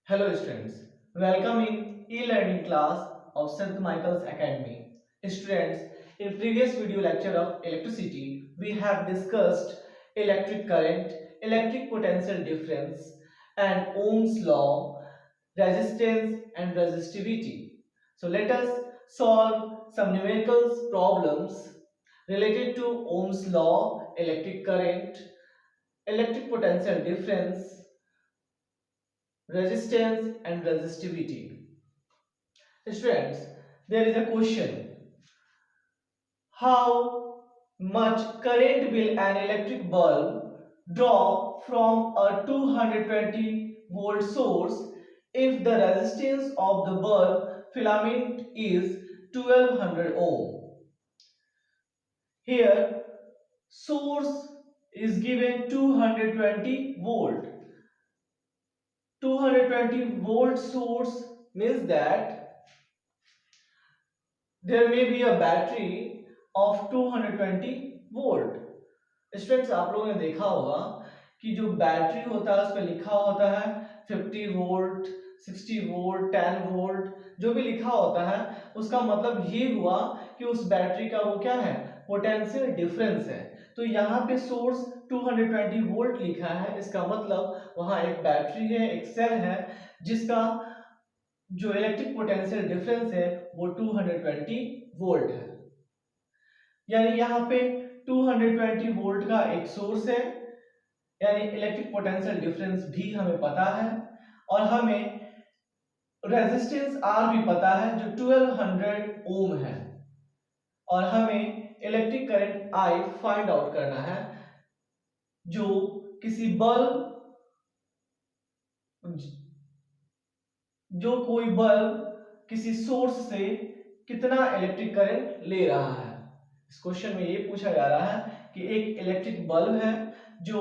Hello students, welcome in e-learning class of St. Michael's Academy. Students, in previous video lecture of electricity, we have discussed electric current, electric potential difference and Ohm's law, resistance and resistivity. So let us solve some numerical problems related to Ohm's law, electric current, electric potential difference, resistance and resistivity. Students, there is a question. How much current will an electric bulb draw from a 220 volt source if the resistance of the bulb filament is 1200 ohm? Here, source is given 220 volt. 220 volt source means that there may be a battery of 220 volt. Students आप लोगों ने देखा होगा कि जो battery होता है उस पर लिखा होता है 50 वोल्ट 60 वोल्ट 10 वोल्ट जो भी लिखा होता है उसका मतलब ये हुआ कि उस बैटरी का वो क्या है पोटेंशियल डिफरेंस है. तो यहाँ पे सोर्स 220 वोल्ट लिखा है, इसका मतलब वहाँ एक बैटरी है, एक सेल है जिसका जो इलेक्ट्रिक पोटेंशियल डिफरेंस है वो 220 वोल्ट है. यानी यहाँ पे 220 वोल्ट का एक सोर्स है, यानी इलेक्ट्रिक पोटेंशियल डिफरेंस भी हमें पता है और हमें रेजिस्टेंस R भी पता है जो 1200 ओम है और हमें electric current I find out करना है जो किसी बल्ब जो कोई बल्ब किसी सोर्स से कितना इलेक्ट्रिक करंट ले रहा है. इस क्वेश्चन में ये पूछा जा रहा है कि एक इलेक्ट्रिक बल्ब है जो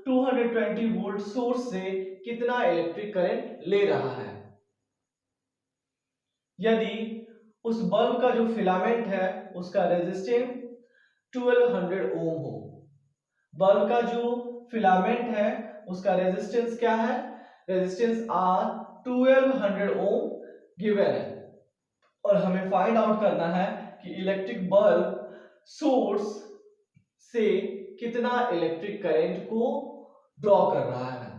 220 वोल्ट सोर्स से कितना इलेक्ट्रिक करंट ले रहा है. यदि उस बल्ब का जो फिलामेंट है उसका रेजिस्टेंस 1200 ओम हो, बल्ब का जो फिलामेंट है उसका रेजिस्टेंस क्या है, रेजिस्टेंस R 1200 ओम गिवन है और हमें फाइंड आउट करना है कि इलेक्ट्रिक बल्ब सोर्स से कितना इलेक्ट्रिक करंट को ड्रॉ कर रहा है.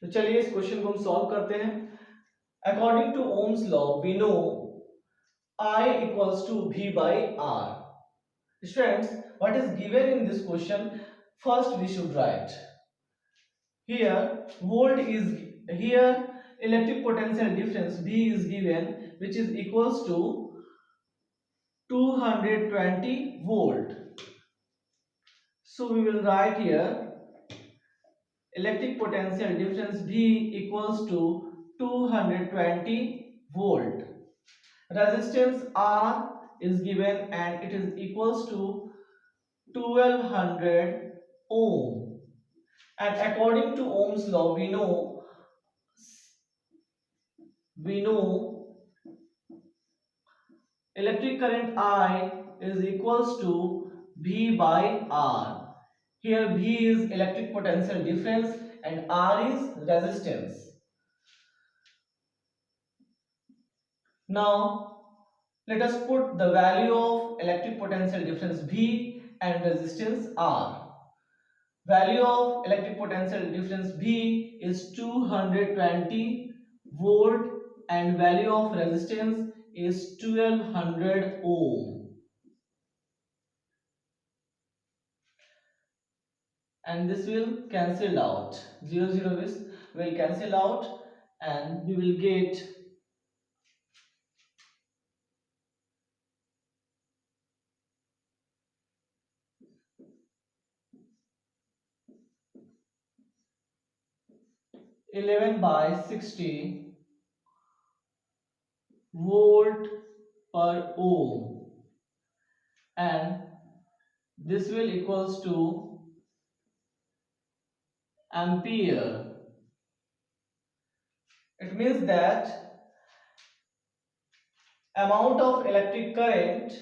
तो चलिए इस क्वेश्चन को हम सॉल्व करते हैं. According to Ohm's law we know I equals to V by R. Students, what is given in this question? First we should write. Here volt is here electric potential difference V is given which is equals to 220 volt. So we will write here electric potential difference V equals to 220 volt. Resistance R is given and it is equals to 1200 ohm. And according to Ohm's law we know electric current I is equals to V by R. Here V is electric potential difference and R is resistance. Now let us put the value of electric potential difference V and resistance R. Value of electric potential difference V is 220 volt and value of resistance is 1200 ohm. And this will cancel out. 0 will cancel out and we will get 11 by 60 volt per ohm, and this will equals to ampere. It means that amount of electric current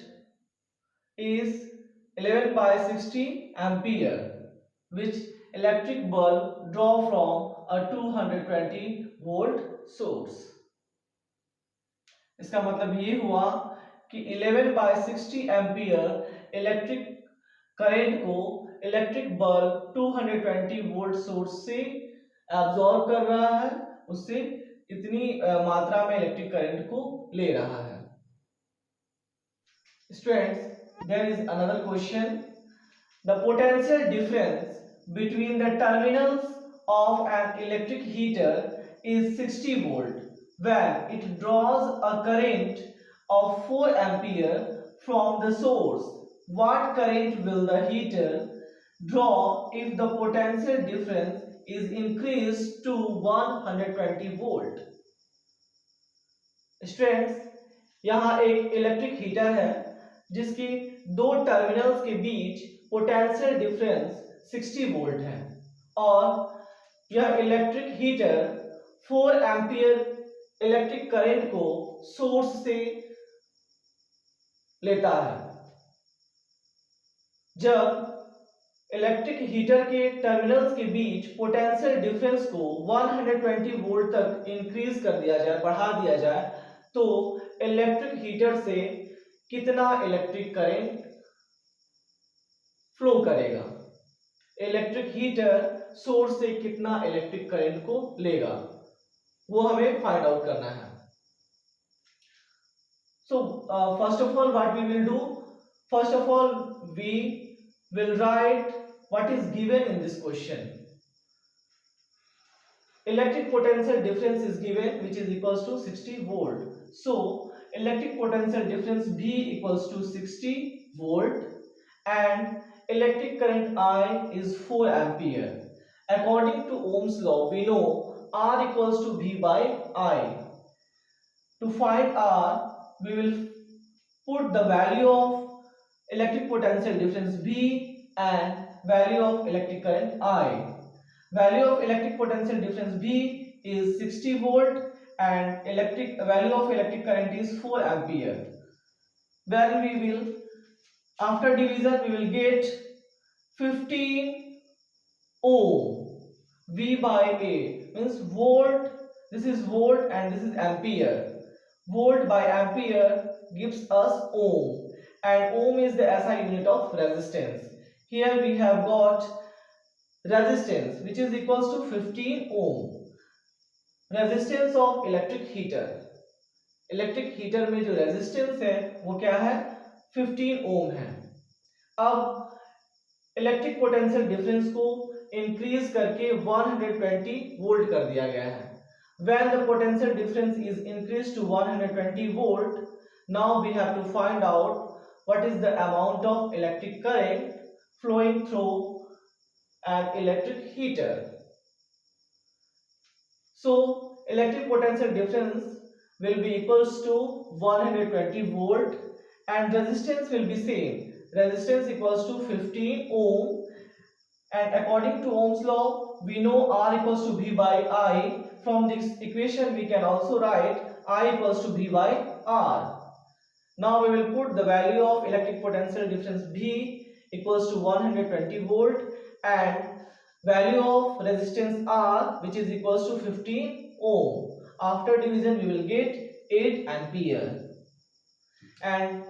is 11 by 60 ampere, which electric bulb draw from a 220 volt source. इसका मतलब ये हुआ कि 11/60 ampere electric current को electric bulb 220 volt source से absorb कर रहा है, उससे इतनी मात्रा में इलेक्ट्रिक करंट को ले रहा है। Students, there is another question. The potential difference between the terminals of an electric heater is 60 volt when it draws a current of 4 ampere from the source. What current will the heater draw if the potential difference is increased to 120 volt? Students, यहाँ एक electric heater है जिसकी दो terminals के बीच potential difference 60 volt है और यह electric heater 4 ampere electric current को सोर्स से लेता है। जब इलेक्ट्रिक हीटर के टर्मिनल्स के बीच पोटेंशियल डिफरेंस को 120 वोल्ट तक इंक्रीज कर दिया जाए, बढ़ा दिया जाए, तो इलेक्ट्रिक हीटर से कितना इलेक्ट्रिक करंट फ्लो करेगा, इलेक्ट्रिक हीटर सोर्स से कितना इलेक्ट्रिक करंट को लेगा, वो हमें फाइंड आउट करना है। So first of all what we will do, first of all we will write what is given in this question. Electric potential difference is given, which is equals to 60 volt. So electric potential difference B equals to 60 volt and electric current I is 4 ampere. According to Ohm's law, we know R equals to V by I. To find R, we will put the value of electric potential difference B and value of electric current I. Value of electric potential difference B is 60 volt and value of electric current is 4 ampere. Then we will, after division, we will get 15 ohm. V by A means volt, this is volt and this is ampere. Volt by ampere gives us ohm, and ohm is the SI unit of resistance. Here we have got resistance which is equals to 15 ohm. Resistance of electric heater, electric heater में जो resistance है वो क्या है, 15 ओम है। अब electric potential difference को increase करके 120 वोल्ट कर दिया गया है। When the potential difference is increased to 120 volt, now we have to find out what is the amount of electric current flowing through an electric heater. So electric potential difference will be equals to 120 volt and resistance will be same. Resistance equals to 15 ohm, and according to Ohm's law we know R equals to V by I. From this equation we can also write I equals to V by R. Now we will put the value of electric potential difference B equals to 120 volt and value of resistance R, which is equals to 15 ohm. After division we will get 8 ampere, and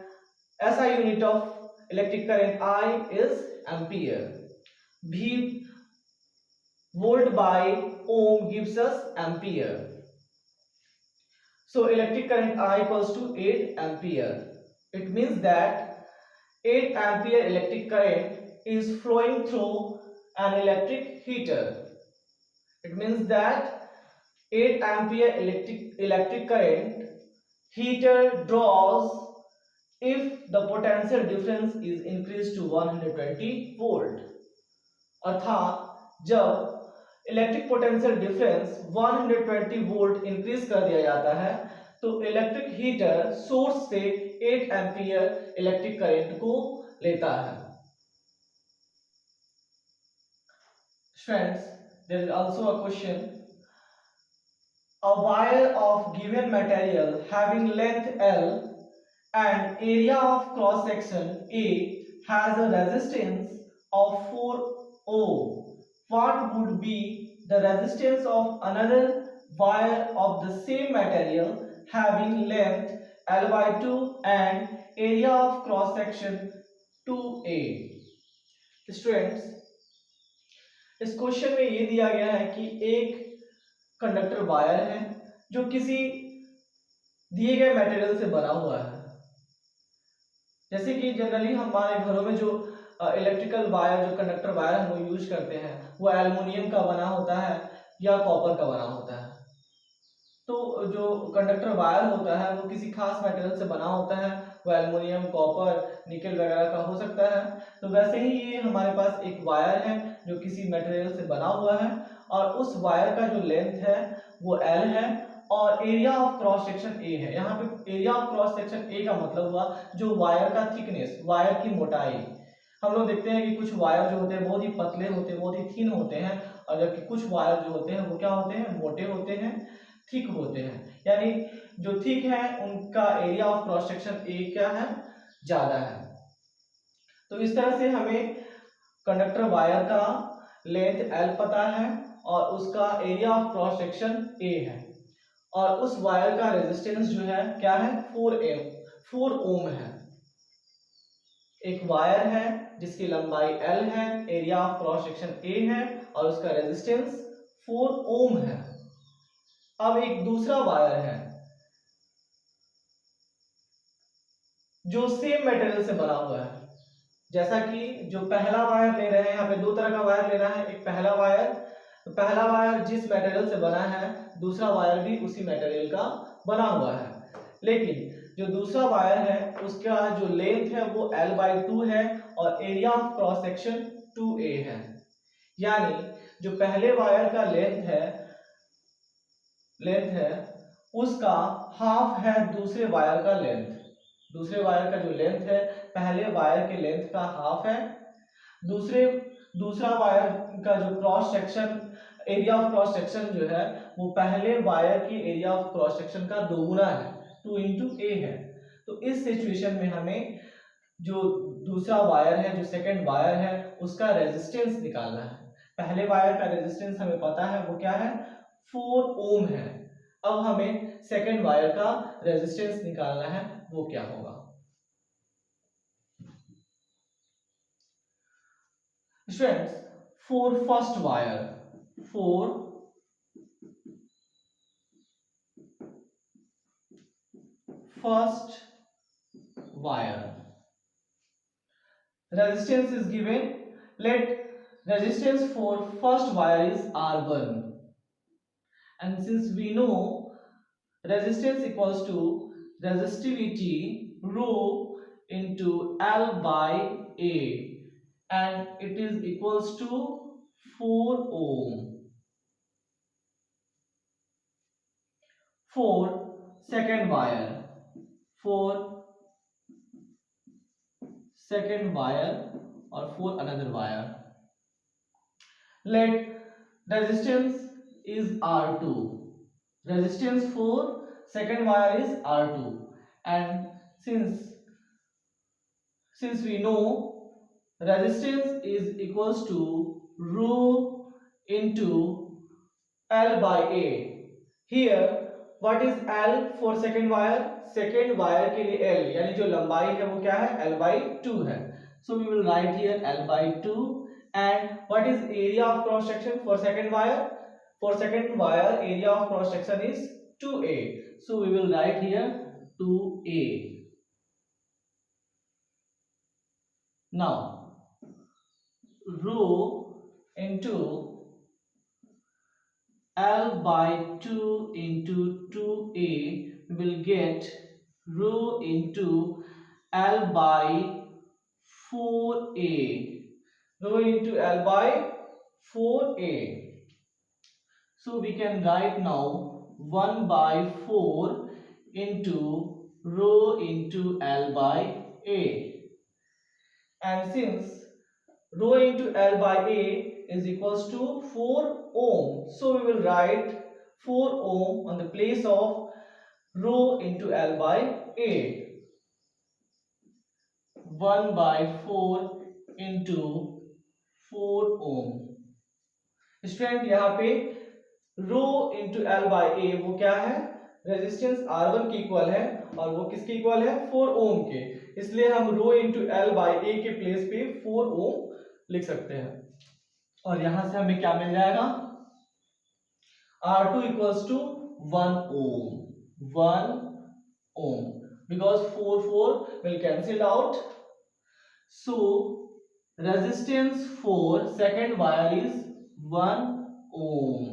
SI unit of electric current I is ampere. V volt by ohm gives us ampere. So electric current I equals to 8 ampere. It means that 8 ampere electric current is flowing through an electric heater. It means that 8 ampere electric current heater draws if the potential difference is increased to 120 volt. अर्थात जब electric potential difference 120 volt increase कर दिया जाता है तो electric heater source से 8 ampere electric current को लेता है। Friends, there is also a question. A wire of given material having length L and area of cross section A has a resistance of 4 ohm. what would be the resistance of another wire of the same material having length L by 2 and area of cross section 2a. Students, इस question में ये दिया गया है कि एक conductor wire है जो किसी दिए गए मटेरियल से बना हुआ है। जैसे कि जनरली हमारे घरों में जो इलेक्ट्रिकल वायर, जो कंडक्टर वायर हम लोग यूज करते हैं वो एल्युमिनियम का बना होता है या कॉपर का बना होता है। तो जो कंडक्टर वायर होता है वो किसी खास मटेरियल से बना होता है, वो एल्युमिनियम, कॉपर, निकल वगैरह का हो सकता है। तो वैसे ही ये हमारे पास एक वायर है जो किसी मटेरियल से बना हुआ है और उस वायर का जो लेंथ है वो L है और area of cross section A है। यहाँ पे area of cross section A का मतलब हुआ जो वायर का थिकनेस, वायर की मोटाई। हम लोग देखते हैं कि कुछ वायर जो होते हैं बहुत ही पतले होते हैं, बहुत ही थिन होते हैं, और जबकि कुछ वायर जो होते हैं वो क्या होते हैं, मोटे होते हैं, थिक होते हैं। यानी जो थिक है उनका area of cross section A क्या है, ज्यादा है। तो इस तरह से हमें कंडक्टर वायर का लेंथ L पता है और उसका area of cross section A है और उस वायर का रेजिस्टेंस जो है क्या है, 4 ओम है। एक वायर है जिसकी लंबाई L है, area of cross section A है और उसका रेजिस्टेंस 4 ओम है। अब एक दूसरा वायर है जो सेम मटेरियल से बना हुआ है। जैसा कि जो पहला वायर ले रहे हैं, यहाँ पे दो तरह का वायर लेना है। एक पहला वायर, तो पहला वायर जिस मटेरियल से बना है दूसरा वायर भी उसी मटेरियल का बना हुआ है। लेकिन जो दूसरा वायर है उसका जो लेंथ है वो L by 2 है और area of cross section 2a है। यानी जो पहले वायर का लेंथ है उसका हाफ है दूसरे वायर का लेंथ। दूसरे वायर का जो लेंथ है पहले वायर के लेंथ का हाफ है। दूसरा वायर का जो cross section, area of cross section जो है वो पहले वायर के एरिया ऑफ क्रॉस सेक्शन का दोगुना है, 2 into a है। तो इस सिचुएशन में हमें जो दूसरा वायर है, जो सेकंड वायर है, उसका रेजिस्टेंस निकालना है। पहले वायर का रेजिस्टेंस हमें पता है वो क्या है, 4 ओम है। अब हमें सेकंड वायर का रेजिस्टेंस निकालना है, वो क्या होगा। Students, for first wire resistance is given. Let resistance for first wire is R1, and since we know resistance equals to resistivity rho into L by A, and it is equals to 4 ohm. For second wire, or for another wire, let resistance is R2. Resistance for second wire is R2, and since we know resistance is equals to rho into L by A, here what is L for second wire? Second wire के लिए L यानी जो लंबाई है वो क्या है, L by 2 है। So we will write here L by 2, and what is area of cross section for second wire? For second wire area of cross section is 2a. So we will write here 2a. Now rho into L by 2 into 2a, we will get rho into L by 4a. Rho into L by 4a. So we can write now 1 by 4 into rho into L by a. And since rho into L by a is equals to 4 ohm, so we will write 4 ohm on the place of rho into L by a. 1 by 4 into 4 ohm. Student यहाँ पे rho into L by ए वो क्या है, resistance R1 की equal है और वो किसके इक्वल है, 4 ओम के, इसलिए हम रो इंटू एल बाई ए के प्लेस पे 4 ओम लिख सकते हैं। और यहां से हमें क्या मिल जाएगा, R2 equals to 1 ohm, 1 ohm, because 4 will cancel out, so resistance for second wire is 1 ohm।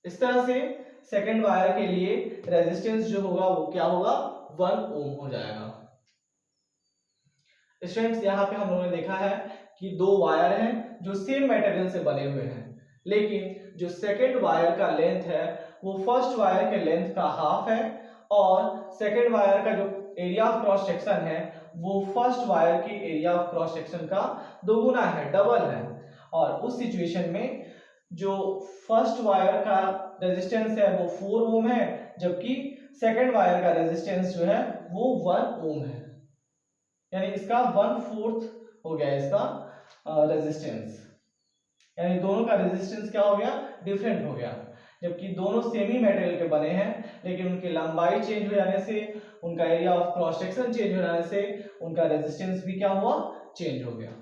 इस तरह से सेकंड वायर के लिए रेजिस्टेंस जो होगा वो क्या होगा, 1 ओम हो जाएगा। स्टूडेंट्स यहाँ पे हम लोगों ने देखा है कि दो वायर हैं जो सेम मटेरियल से बने हुए हैं, लेकिन जो सेकंड वायर का लेंथ है वो फर्स्ट वायर के लेंथ का हाफ है और सेकंड वायर का जो एरिया ऑफ क्रॉस सेक्शन है वो फर्स्ट वायर की एरिया ऑफ क्रॉस सेक्शन का दोगुना है, डबल है। और उस सिचुएशन में जो फर्स्ट वायर का रेजिस्टेंस है वो 4 ओम है, जबकि सेकंड वायर का रेजिस्टेंस जो है वो 1 ओम है, यानी इसका 1/4 हो गया इसका रेजिस्टेंस, यानी दोनों का रेजिस्टेंस क्या हो गया, डिफरेंट हो गया। जबकि दोनों सेम ही मटेरियल के बने हैं, लेकिन उनकी लंबाई चेंज हो जाने से, उनका area of cross section change हो जाने से उनका रेजिस्टेंस भी क्या हुआ, चेंज हो गया।